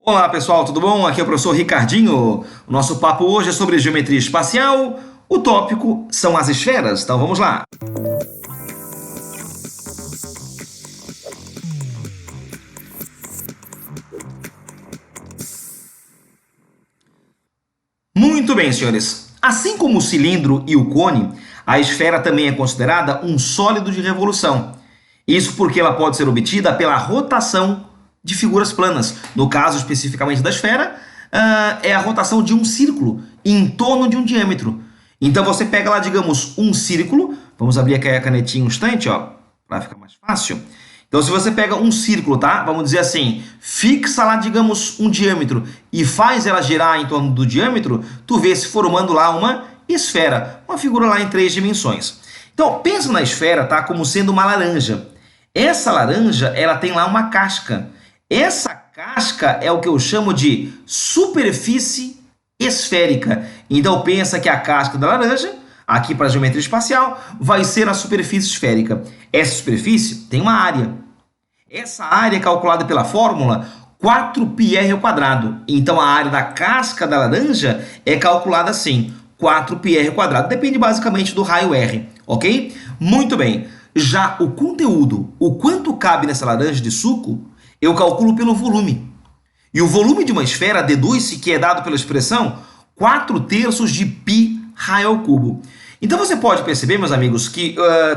Olá pessoal, tudo bom? Aqui é o professor Ricardinho. O nosso papo hoje é sobre geometria espacial. O tópico são as esferas, então vamos lá. Muito bem, senhores. Assim como o cilindro e o cone, a esfera também é considerada um sólido de revolução. Isso porque ela pode ser obtida pela rotação de figuras planas. No caso especificamente da esfera, é a rotação de um círculo em torno de um diâmetro. Então você pega lá, digamos, um círculo. Vamos abrir aqui a canetinha um instante, ó, para ficar mais fácil. Então, se você pega um círculo, tá? Vamos dizer assim, fixa lá, digamos, um diâmetro e faz ela girar em torno do diâmetro, tu vê se formando lá uma esfera, uma figura lá em 3 dimensões. Então, pensa na esfera, tá? Como sendo uma laranja. Essa laranja, ela tem lá uma casca. Essa casca é o que eu chamo de superfície esférica. Então, pensa que a casca da laranja, aqui para a geometria espacial, vai ser a superfície esférica. Essa superfície tem uma área. Essa área é calculada pela fórmula 4πr ao quadrado. Então, a área da casca da laranja é calculada assim, 4πr ao quadrado. Depende basicamente do raio R, ok? Muito bem. Já o conteúdo, o quanto cabe nessa laranja de suco, eu calculo pelo volume. E o volume de uma esfera deduz-se que é dado pela expressão 4/3 de π raio ao cubo. Então, você pode perceber, meus amigos, que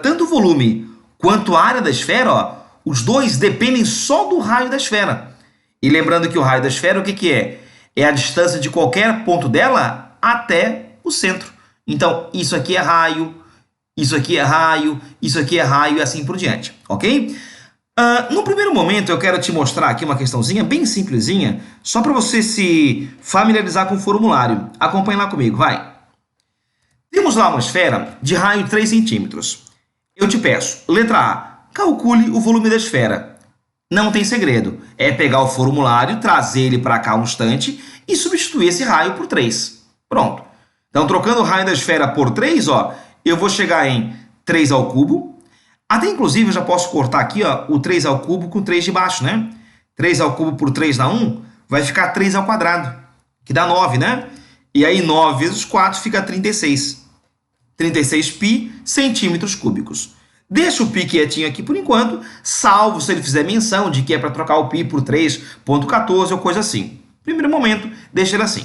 tanto o volume quanto a área da esfera, ó, os dois dependem só do raio da esfera. E lembrando que o raio da esfera, o que é? É a distância de qualquer ponto dela até o centro. Então, isso aqui é raio, isso aqui é raio, isso aqui é raio e assim por diante, ok? No primeiro momento, eu quero te mostrar aqui uma questãozinha bem simplesinha, só para você se familiarizar com o formulário. Acompanhe lá comigo, vai. Temos lá uma esfera de raio de 3 centímetros. Eu te peço, letra A, calcule o volume da esfera. Não tem segredo. É pegar o formulário, trazer ele para cá um instante e substituir esse raio por 3. Pronto. Então, trocando o raio da esfera por 3, ó, eu vou chegar em 3 ao cubo. Até, inclusive, eu já posso cortar aqui, ó, o 3 ao cubo com 3 de baixo, né? 3 ao cubo por 3 dá 1, vai ficar 3 ao quadrado, que dá 9, né? E aí, 9 vezes 4 fica 36. 36π centímetros cúbicos. Deixa o π quietinho aqui por enquanto, salvo se ele fizer menção de que é para trocar o π por 3,14 ou coisa assim. Primeiro momento, deixa ele assim.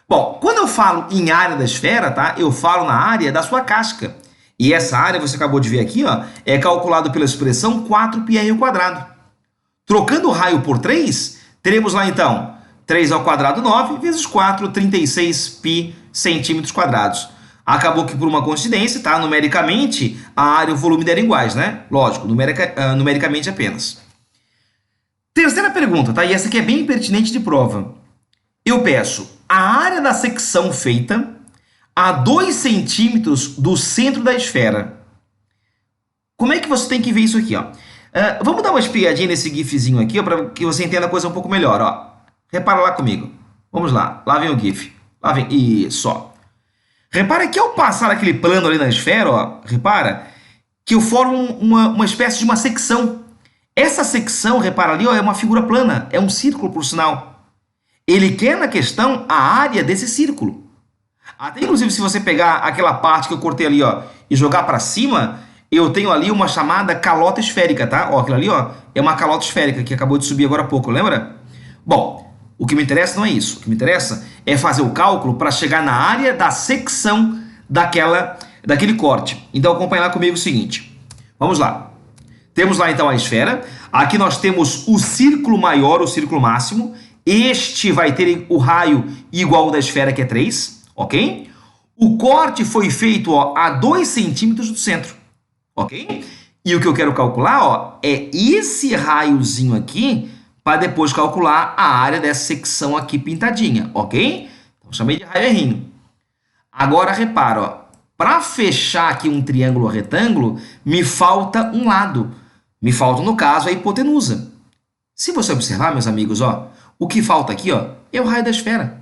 Bom, quando eu falo em área da esfera, tá? Eu falo na área da sua casca. E essa área, você acabou de ver aqui, ó, é calculado pela expressão 4πr ao quadrado. Trocando o raio por 3, teremos lá então 3 ao quadrado 9 vezes 4, 36π centímetros quadrados. Acabou que por uma coincidência, tá? Numericamente, a área e o volume deram iguais, né? Lógico, numericamente apenas. Terceira pergunta, tá? E essa aqui é bem pertinente de prova. Eu peço a área da secção feita a 2 centímetros do centro da esfera. Como é que você tem que ver isso aqui, ó? Vamos dar uma espiadinha nesse gifzinho aqui, para que você entenda a coisa um pouco melhor, ó. Repara lá comigo. Vamos lá. Lá vem o gif. Lá vem. Isso, ó. Repara que ao passar aquele plano ali na esfera, ó, repara que eu formo uma espécie de uma secção. Essa secção, repara ali, ó, é uma figura plana, é um círculo, por sinal. Ele quer na questão a área desse círculo. Até inclusive se você pegar aquela parte que eu cortei ali, ó, e jogar para cima, eu tenho ali uma chamada calota esférica, tá? Ó, aquilo ali, ó, é uma calota esférica que acabou de subir agora há pouco, lembra? Bom, o que me interessa não é isso. O que me interessa é fazer o cálculo para chegar na área da secção daquele corte. Então, acompanha lá comigo o seguinte. Vamos lá. Temos lá, então, a esfera. Aqui nós temos o círculo maior, o círculo máximo. Este vai ter o raio igual ao da esfera, que é 3. Ok? O corte foi feito, ó, a 2 centímetros do centro. Ok? E o que eu quero calcular, ó, é esse raiozinho aqui, para depois calcular a área dessa secção aqui pintadinha, ok? Então, chamei de raio errinho. Agora, repara, ó, para fechar aqui um triângulo ou retângulo, me falta um lado. Me falta, no caso, a hipotenusa. Se você observar, meus amigos, ó, o que falta aqui, ó, é o raio da esfera.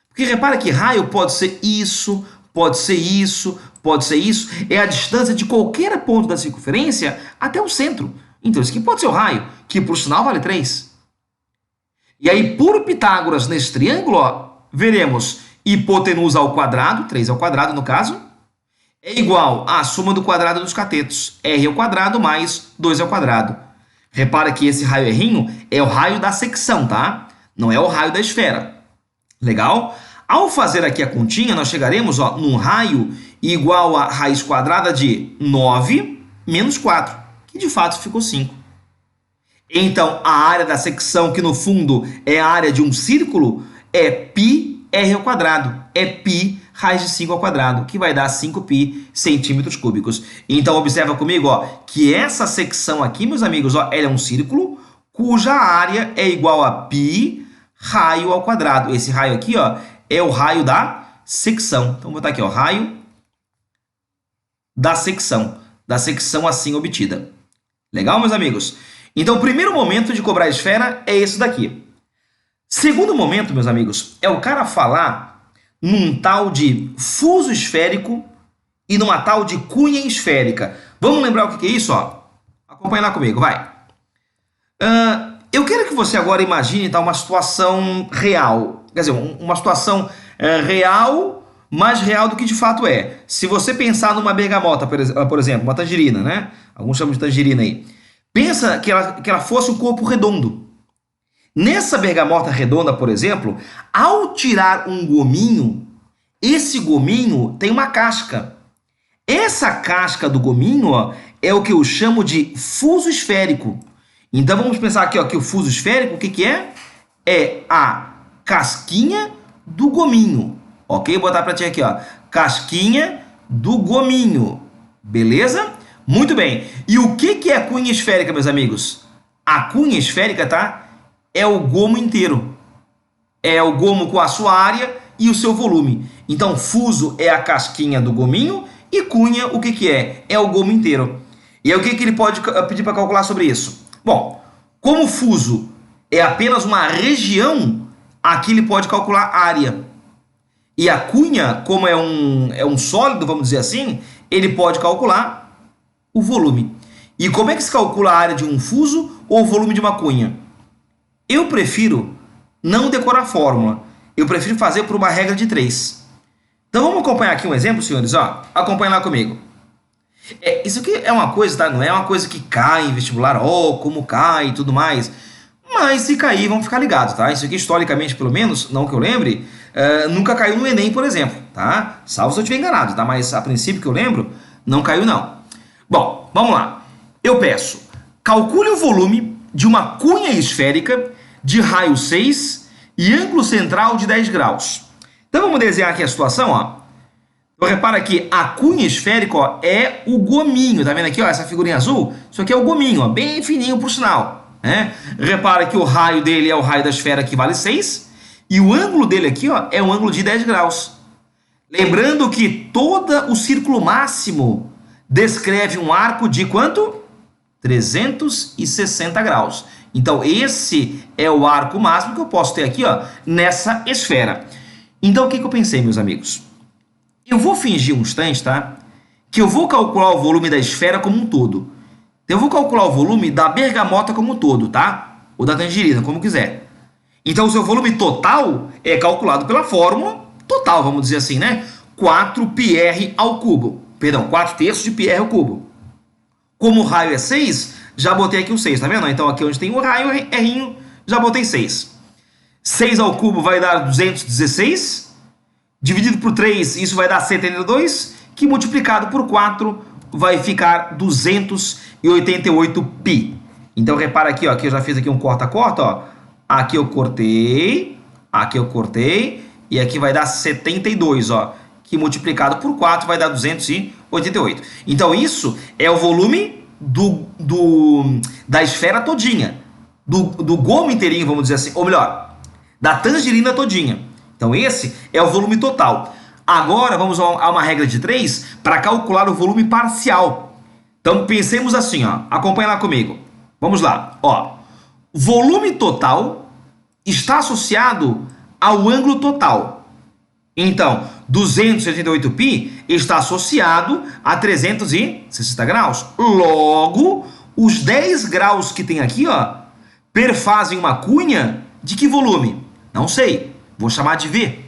Porque repara que raio pode ser isso, pode ser isso, pode ser isso. É a distância de qualquer ponto da circunferência até o centro. Então, isso aqui pode ser o raio, que por sinal vale 3. E aí, por Pitágoras, nesse triângulo, ó, veremos hipotenusa ao quadrado, 3 ao quadrado no caso, é igual à soma do quadrado dos catetos, r ao quadrado mais 2 ao quadrado. Repara que esse raio errinho é o raio da secção, tá? Não é o raio da esfera. Legal? Ao fazer aqui a continha, nós chegaremos, ó, num raio igual a raiz quadrada de 9 menos 4, que de fato ficou 5. Então, a área da secção, que no fundo é a área de um círculo, é πr ao quadrado. É π raiz de 5 ao quadrado, que vai dar 5π centímetros cúbicos. Então, observa comigo, ó, que essa secção aqui, meus amigos, ó, ela é um círculo cuja área é igual a π raio ao quadrado. Esse raio aqui, ó, é o raio da secção. Então, vou botar aqui, ó, raio da secção assim obtida. Legal, meus amigos? Então, o primeiro momento de cobrar a esfera é esse daqui. Segundo momento, meus amigos, é o cara falar num tal de fuso esférico e numa tal de cunha esférica. Vamos lembrar o que é isso? Ó? Acompanha lá comigo, vai. Eu quero que você agora imagine, tá, uma situação real. Quer dizer, uma situação real, mais real do que de fato é. Se você pensar numa bergamota, por exemplo, uma tangerina, né? Alguns chamam de tangerina aí. Pensa que ela fosse um corpo redondo. Nessa bergamota redonda, por exemplo, ao tirar um gominho, esse gominho tem uma casca. Essa casca do gominho, ó, é o que eu chamo de fuso esférico. Então vamos pensar aqui, ó, que o fuso esférico, o que que é? É a casquinha do gominho. Ok? Vou botar para ti aqui, ó. Casquinha do gominho. Beleza? Muito bem. E o que que é a cunha esférica, meus amigos? A cunha esférica, tá? É o gomo inteiro. É o gomo com a sua área e o seu volume. Então, fuso é a casquinha do gominho e cunha, o que que é? É o gomo inteiro. E aí, o que que ele pode pedir para calcular sobre isso? Bom, como fuso é apenas uma região, aqui ele pode calcular a área. E a cunha, como é um sólido, vamos dizer assim, ele pode calcular o volume. E como é que se calcula a área de um fuso ou o volume de uma cunha? Eu prefiro não decorar a fórmula. Eu prefiro fazer por uma regra de 3. Então vamos acompanhar aqui um exemplo, senhores. Ó, acompanha lá comigo. Isso aqui é uma coisa, tá? Não é uma coisa que cai em vestibular, como cai e tudo mais. Mas se cair, vamos ficar ligados, tá? Isso aqui, historicamente, pelo menos, não que eu lembre, nunca caiu no Enem, por exemplo, tá? Salvo se eu estiver enganado, tá? Mas a princípio que eu lembro, não caiu não. Bom, vamos lá. Eu peço, calcule o volume de uma cunha esférica de raio 6 e ângulo central de 10 graus. Então vamos desenhar aqui a situação, ó. Então repara que a cunha esférica, ó, é o gominho, tá vendo aqui, ó, essa figurinha azul? Isso aqui é o gominho, ó, bem fininho por sinal, né? Repara que o raio dele é o raio da esfera, que vale 6, e o ângulo dele aqui, ó, é um ângulo de 10 graus. Lembrando que todo o círculo máximo descreve um arco de quanto? 360 graus. Então, esse é o arco máximo que eu posso ter aqui, ó, nessa esfera. Então, o que eu pensei, meus amigos? Eu vou fingir um instante, tá? Que eu vou calcular o volume da esfera como um todo. Eu vou calcular o volume da bergamota como um todo, tá? Ou da tangerina, como quiser. Então, o seu volume total é calculado pela fórmula total, vamos dizer assim, né? 4πr ao cubo. Perdão, 4/3 de πr ao cubo. Como o raio é 6, já botei aqui o 6, tá vendo? Então, aqui onde tem o raio, Rzinho, já botei 6. 6 ao cubo vai dar 216. Dividido por 3, isso vai dar 72. Que multiplicado por 4 vai ficar 288π. Então, repara aqui, ó, que eu já fiz aqui um corta-corta, ó. Aqui eu cortei, e aqui vai dar 72, ó. Que multiplicado por 4 vai dar 288. Então, isso é o volume da esfera todinha. Do gomo inteirinho, vamos dizer assim. Ou melhor, da tangerina todinha. Então, esse é o volume total. Agora, vamos a uma regra de 3 para calcular o volume parcial. Então, pensemos assim, ó. Acompanha lá comigo. Vamos lá. Ó, volume total está associado ao ângulo total. Então, 288π está associado a 360 graus. Logo, os 10 graus que tem aqui, ó, perfazem uma cunha de que volume? Não sei, vou chamar de V.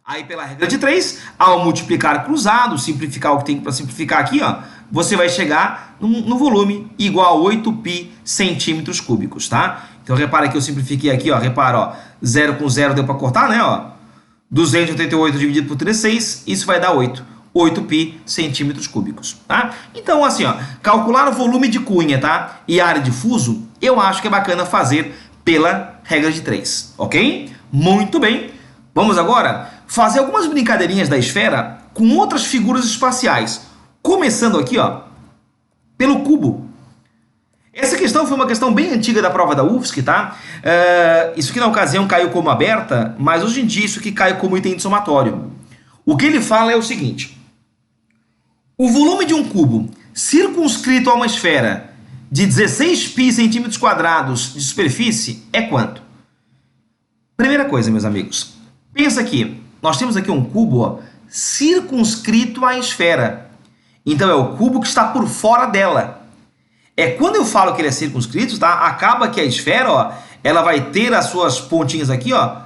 Aí, pela regra de 3, ao multiplicar cruzado, simplificar o que tem para simplificar aqui, ó, você vai chegar no volume igual a 8π centímetros cúbicos, tá? Então, repara que eu simplifiquei aqui, ó, repara, ó, 0 com 0 deu para cortar, né, ó? 288 dividido por 36, isso vai dar 8π centímetros cúbicos, tá? Então, assim, ó, calcular o volume de cunha, tá? E área de fuso, eu acho que é bacana fazer pela regra de 3, ok? Muito bem. Vamos agora fazer algumas brincadeirinhas da esfera com outras figuras espaciais. Começando aqui, ó, pelo cubo. Essa questão foi uma questão bem antiga da prova da UFSC, tá? Isso aqui na ocasião caiu como aberta, mas hoje em dia isso aqui cai como item de somatório. O que ele fala é o seguinte: o volume de um cubo circunscrito a uma esfera de 16π centímetros quadrados de superfície é quanto? Primeira coisa, meus amigos, pensa aqui, nós temos aqui um cubo, ó, circunscrito à esfera. Então é o cubo que está por fora dela. Quando eu falo que ele é circunscrito, tá? Acaba que a esfera, ó, ela vai ter as suas pontinhas aqui, ó,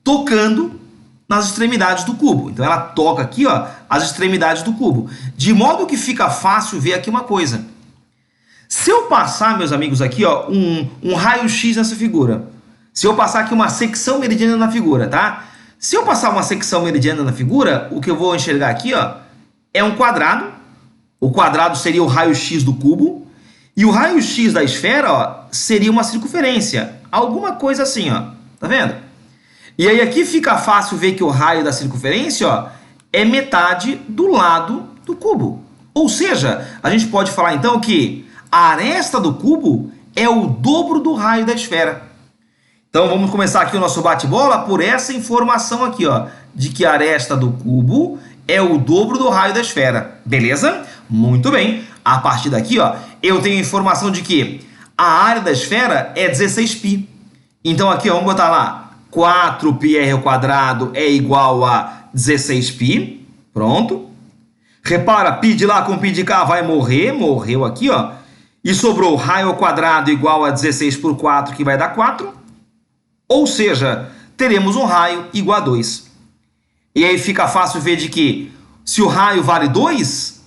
tocando nas extremidades do cubo. Então ela toca aqui, ó, as extremidades do cubo. De modo que fica fácil ver aqui uma coisa. Se eu passar, meus amigos, aqui, ó, um raio-x nessa figura, se eu passar aqui uma secção meridiana na figura, tá? Se eu passar uma secção meridiana na figura, o que eu vou enxergar aqui, ó, é um quadrado. O quadrado seria o raio-x do cubo. E o raio-x da esfera, ó, seria uma circunferência. Alguma coisa assim, ó. Tá vendo? E aí aqui fica fácil ver que o raio da circunferência, ó, é metade do lado do cubo. Ou seja, a gente pode falar então que a aresta do cubo é o dobro do raio da esfera. Então vamos começar aqui o nosso bate-bola por essa informação aqui, ó, de que a aresta do cubo é o dobro do raio da esfera. Beleza? Muito bem. A partir daqui, ó, eu tenho informação de que a área da esfera é 16π. Então aqui, ó, vamos botar lá, 4πr ao quadrado é igual a 16π. Pronto. Repara, π de lá com π de cá vai morrer. Morreu aqui, ó. E sobrou raio ao quadrado igual a 16 por 4, que vai dar 4. Ou seja, teremos um raio igual a 2. E aí fica fácil ver de que se o raio vale 2,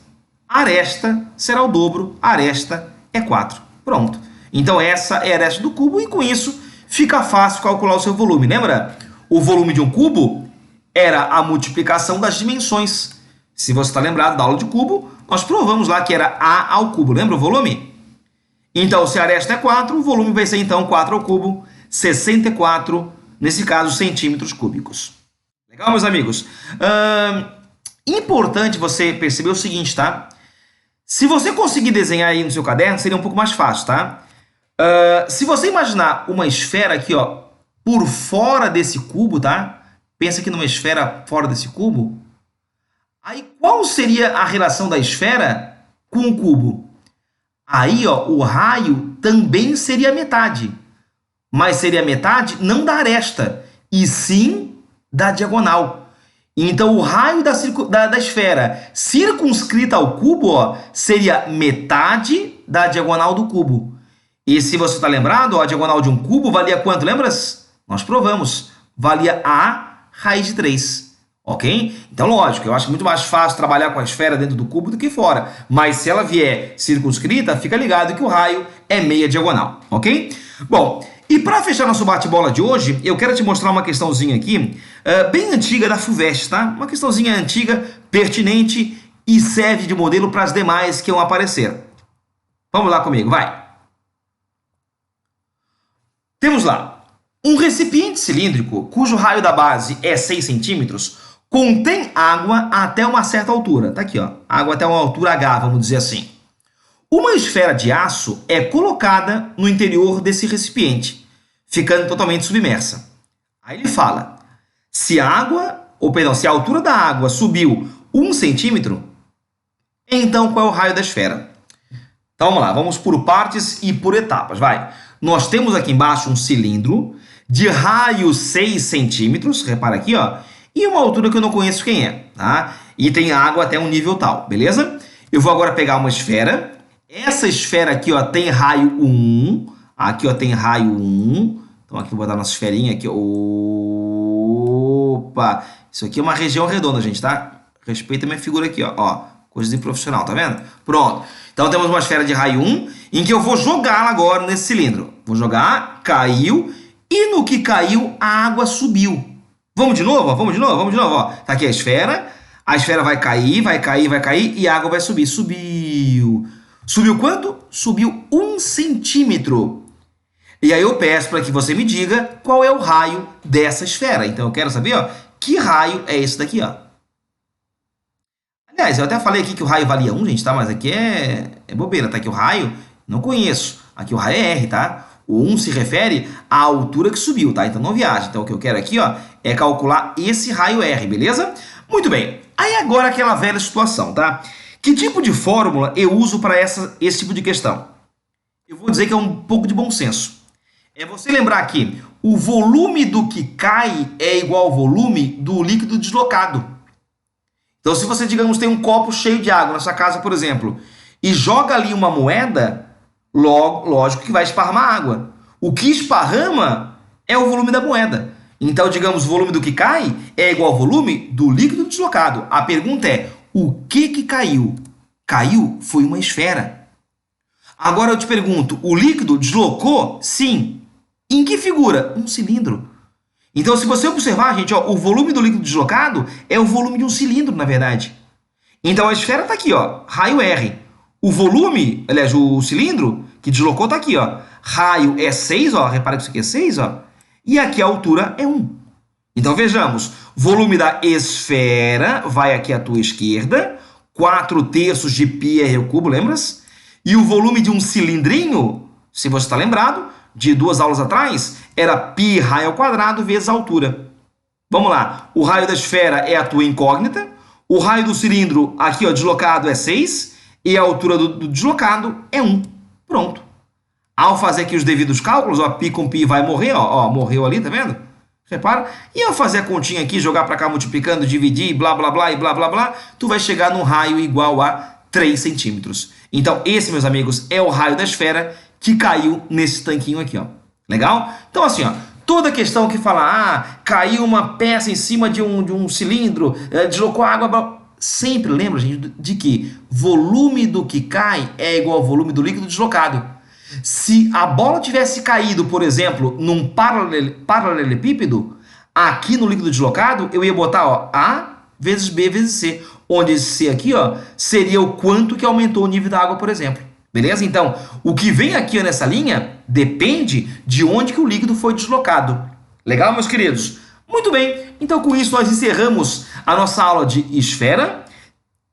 a aresta será o dobro, a aresta é 4. Pronto. Então essa é a aresta do cubo e com isso fica fácil calcular o seu volume. Lembra? O volume de um cubo era a multiplicação das dimensões. Se você está lembrado da aula de cubo, nós provamos lá que era A ao cubo. Lembra o volume? Então, se a aresta é 4, o volume vai ser então 4 ao cubo, 64, nesse caso, centímetros cúbicos. Legal, meus amigos? Importante você perceber o seguinte, tá? Se você conseguir desenhar aí no seu caderno, seria um pouco mais fácil, tá? Se você imaginar uma esfera aqui, ó, por fora desse cubo, tá? Pensa aqui numa esfera fora desse cubo. Aí, qual seria a relação da esfera com o cubo? Aí, ó, o raio também seria metade. Mas seria metade não da aresta, e sim da diagonal. Então, o raio da esfera circunscrita ao cubo, ó, seria metade da diagonal do cubo. E se você está lembrado, ó, a diagonal de um cubo valia quanto, lembras? Nós provamos. Valia a raiz de 3. Ok? Então, lógico, eu acho muito mais fácil trabalhar com a esfera dentro do cubo do que fora. Mas se ela vier circunscrita, fica ligado que o raio é meia diagonal. Ok? Bom, e para fechar nosso bate-bola de hoje, eu quero te mostrar uma questãozinha aqui, bem antiga da FUVEST, tá? Uma questãozinha antiga, pertinente e serve de modelo para as demais que vão aparecer. Vamos lá comigo, vai! Temos lá, um recipiente cilíndrico, cujo raio da base é 6 centímetros, contém água até uma certa altura. Tá aqui, ó, água até uma altura H, vamos dizer assim. Uma esfera de aço é colocada no interior desse recipiente, ficando totalmente submersa. Aí ele fala, se a altura da água subiu 1 centímetro, então qual é o raio da esfera? Então vamos lá, vamos por partes e por etapas, vai. Nós temos aqui embaixo um cilindro de raio 6 centímetros, repara aqui, ó, e uma altura que eu não conheço quem é, tá? E tem água até um nível tal, beleza? Eu vou agora pegar uma esfera. Essa esfera aqui, ó, tem raio 1. Aqui, ó, tem raio 1. Então, Vamos aqui botar nossa esferinha aqui. Opa! Isso aqui é uma região redonda, gente, tá? Respeita a minha figura aqui, ó. Coisa de profissional, tá vendo? Pronto. Então temos uma esfera de raio 1, em que eu vou jogá-la agora nesse cilindro. Vou jogar, caiu, e no que caiu, a água subiu. Vamos de novo? Vamos de novo? Ó. Tá aqui a esfera vai cair, e a água vai subir. Subiu. Subiu quanto? Subiu 1 centímetro. E aí eu peço para que você me diga qual é o raio dessa esfera. Então eu quero saber, ó, que raio é esse daqui, ó. Aliás, eu até falei aqui que o raio valia 1, gente, tá? Mas aqui é bobeira, tá? Aqui o raio, não conheço. Aqui o raio é R, tá? O 1 se refere à altura que subiu, tá? Então não viaja. Então o que eu quero aqui, ó, é calcular esse raio R, beleza? Muito bem. Aí agora aquela velha situação, tá? Que tipo de fórmula eu uso para esse tipo de questão? Eu vou dizer que é um pouco de bom senso. É você lembrar que o volume do que cai é igual ao volume do líquido deslocado. Então, se você, digamos, tem um copo cheio de água na sua casa, por exemplo, e joga ali uma moeda, lógico que vai esparramar água. O que esparrama é o volume da moeda. Então, digamos, o volume do que cai é igual ao volume do líquido deslocado. A pergunta é, o que caiu? Caiu foi uma esfera. Agora eu te pergunto, o líquido deslocou? Sim. Em que figura? Um cilindro. Então, se você observar, gente, ó, o volume do líquido deslocado é o volume de um cilindro, na verdade. Então, a esfera está aqui, ó, raio R. O volume, aliás, o cilindro que deslocou está aqui, ó. Raio é 6, ó, repara que isso aqui é 6, ó. E aqui a altura é 1. Então, vejamos, volume da esfera vai aqui à tua esquerda, 4/3 de πr², lembras? E o volume de um cilindrinho, se você está lembrado, de 2 aulas atrás, era π raio ao quadrado vezes a altura. Vamos lá, o raio da esfera é a tua incógnita, o raio do cilindro, aqui ó, deslocado é 6, e a altura do deslocado é 1. Pronto. Ao fazer aqui os devidos cálculos, ó, π com π vai morrer, ó, morreu ali, tá vendo? Repara? E ao fazer a continha aqui, jogar para cá multiplicando, dividir, blá, blá, blá, e blá, blá, blá, tu vai chegar num raio igual a 3 centímetros. Então, esse, meus amigos, é o raio da esfera que caiu nesse tanquinho aqui, ó. Legal? Então, assim, ó, toda questão que fala, caiu uma peça em cima de um cilindro, deslocou a água, sempre lembra, gente, de que volume do que cai é igual ao volume do líquido deslocado. Se a bola tivesse caído, por exemplo, num paralelepípedo, aqui no líquido deslocado, eu ia botar, ó, A vezes B vezes C, onde esse C aqui, ó, seria o quanto que aumentou o nível da água, por exemplo. Beleza? Então, o que vem aqui nessa linha depende de onde que o líquido foi deslocado. Legal, meus queridos? Muito bem, então com isso nós encerramos a nossa aula de esfera.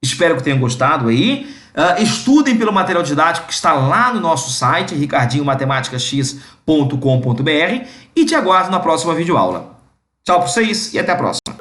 Espero que tenham gostado aí. Estudem pelo material didático que está lá no nosso site, ricardinhomatematicax.com.br, e te aguardo na próxima videoaula. Tchau para vocês e até a próxima.